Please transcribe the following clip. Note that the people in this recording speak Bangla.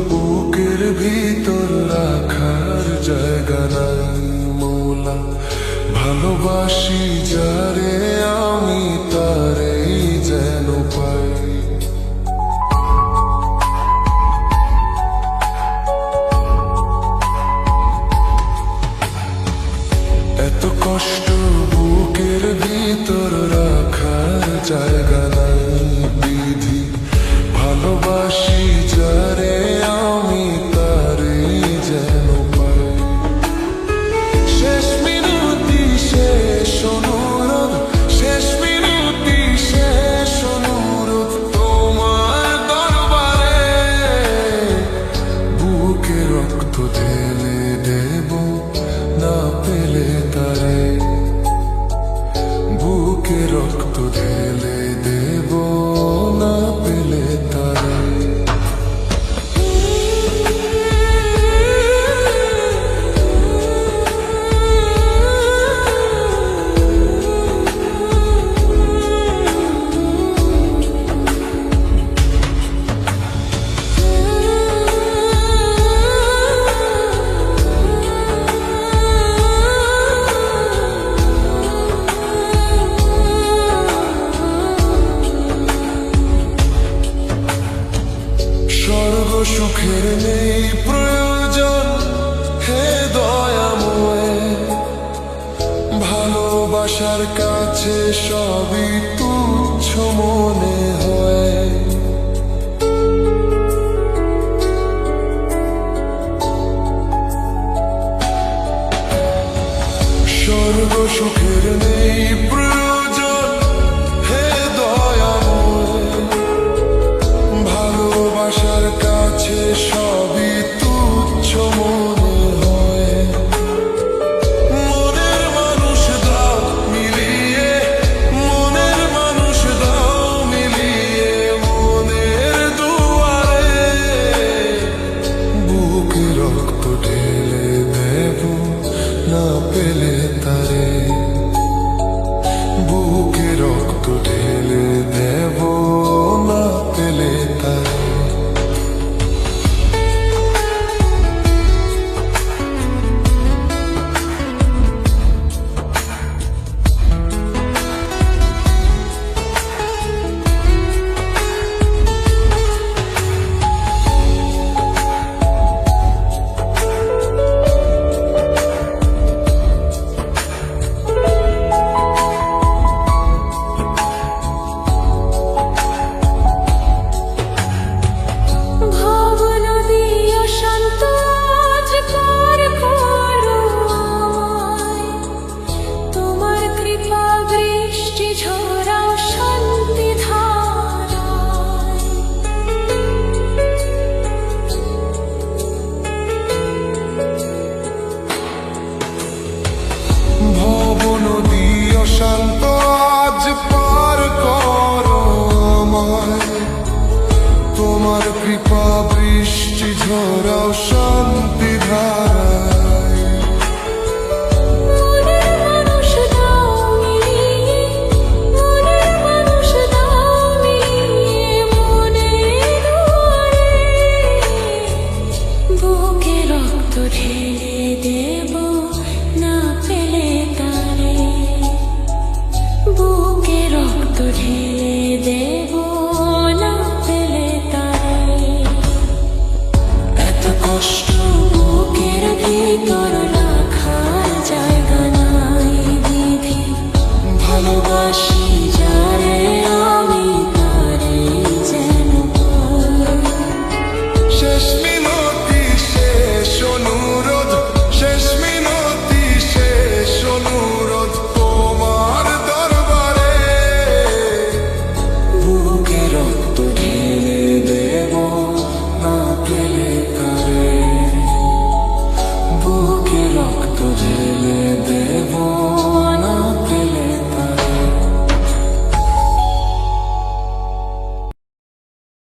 বুকের ভিতর রাখার জায়গা নাই মৌলা। ভালোবাসি যারে আমি তারেই যেন পাই। এত কষ্ট বুকের ভিতর রাখার জায়গা নাই বিধি। ভালোবাসি যারে আমি তারেই যেন পাই। শেষ মিনতি শেষ অনুরোধ, শেষ মিনতি শেষ অনুরোধ তোমার দরবারে। বুকে রক্ত ঢেলে দেব না পেলে তারে। বুকে রক্ত ঢেলে দেব না পেলে তারে। স্বর্গ সুখের নেই প্রয়োজন হে দয়াময়। ভালোবাসার কাছে সবই তুচ্ছ মনে হয়। স্বর্গ সুখের নেই প্রয়োজন হে দয়াময়। ভালোবাসার কাছে সবই তুচ্ছ মনে হয়। মনের মানুষ দাও মিলিয়ে, মনের মানুষ দাও মিলিয়ে মনের দুয়ারে। বুকে রক্ত ঢেলে দেব না পেলে তারে। বুকে রক্ত ঢেলে দেব না পেলে তারে। শান্ত আজ পার করো আমায়। তোমার কৃপা বৃষ্টি ঝরাও শান্তি ধারায়। মনের মানুষ দাও মিলিয়ে, মনের মানুষ দাও মিলিয়ে মনের দুয়ারে। বুকে রক্ত ঢেলে দেব না পেলে তারে। বুকে রক্ত ঢেলে দেব না পেলে তারে। এত কষ্ট